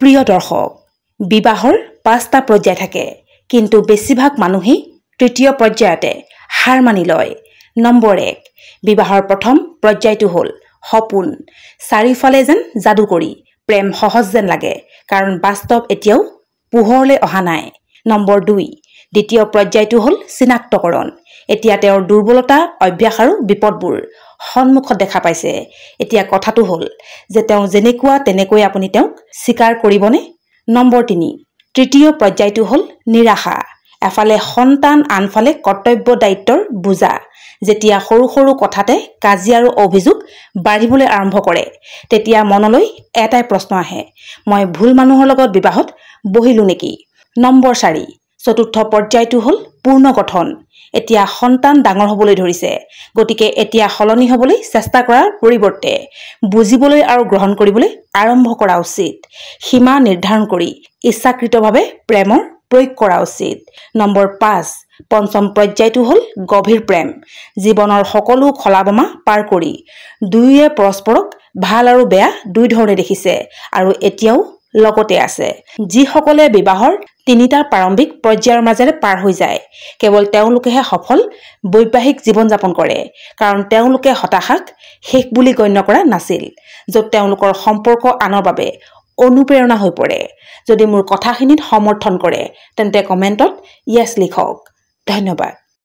প্ৰিয় দৰ্শক, বিবাহৰ 5টা পৰ্যায় থাকে, কিন্তু বেছিভাগ মানুহেই তৃতীয় পৰ্যায়তে হাৰ মানি লয়। নম্বৰ 1, বিবাহৰ প্ৰথম পৰ্যায়টো হ'ল সপোন। চাৰিওফালে যেন যাদু কৰি প্ৰেম সহজ যেন লাগে, কাৰণ বাস্তৱ এতিয়াও পোহৰলৈ অহা নাই। নম্বৰ 2, দ্বিতীয় পৰ্যায়টো হ'ল চিনাক্তকৰণ। এতিয়া তেওঁৰ দুৰ্বলতা, অভ্যাস আৰু বিপদবোৰ সন্মুখত দেখা পাইছে। এতিয়া কথাটো হ'ল যে তেওঁ যেনেকুৱা তেনেকৈ আপুনি তেওঁক স্বীকাৰ কৰিবনে? নম্বৰ 3, তৃতীয় পৰ্যায়টো হ'ল নিৰাশা। এফালে সন্তান, আনফালে কৰ্তব্য দায়িত্বৰ বোজা। যেতিয়া সৰু সৰু কথাতে কাজিয়া আৰু অভিযোগ বাঢ়িবলৈ আৰম্ভ কৰে, তেতিয়া মনলৈ এটাই প্ৰশ্ন আহে, মই ভুল মানুহৰ লগত বিবাহত বহিলো নেকি? নম্বৰ 4, চতুৰ্থ পৰ্যায়টো হ'ল পূৰ্ণ গঠন। এতিয়া সন্তান ডাঙৰ হ'বলৈ ধৰিছে, গতিকে এতিয়া সলনি হ'বলৈ চেষ্টা কৰাৰ পৰিৱৰ্তে বুজিবলৈ আৰু গ্ৰহণ কৰিবলৈ আৰম্ভ কৰা উচিত। সীমা নিৰ্ধাৰণ কৰি ইচ্ছাকৃতভাৱে প্ৰেমৰ প্ৰয়োগ কৰা উচিত। নম্বৰ 5, পঞ্চম পৰ্যায়টো হ'ল গভীৰ প্ৰেম। জীৱনৰ সকলো খলাবমা পাৰ কৰি দুয়োয়ে পৰস্পৰক ভাল আৰু বেয়া দুই ধৰণে দেখিছে আৰু এতিয়াও লগতে আছে। যিসকলে বিবাহৰ 3টা প্ৰাৰম্ভিক পৰ্যায়ৰ মাজেৰে পাৰ হৈ যায়, কেৱল তেওঁলোকেহে সফল বৈবাহিক জীৱন যাপন কৰে, কাৰণ তেওঁলোকে হতাশাক শেষ বুলি গণ্য কৰা নাছিল, য'ত তেওঁলোকৰ সম্পৰ্ক আনৰ বাবে অনুপ্ৰেৰণা হৈ পৰে। যদি মোৰ কথাখিনিত সমৰ্থন কৰে, তেন্তে কমেণ্টত য়েছ লিখক। ধন্যবাদ।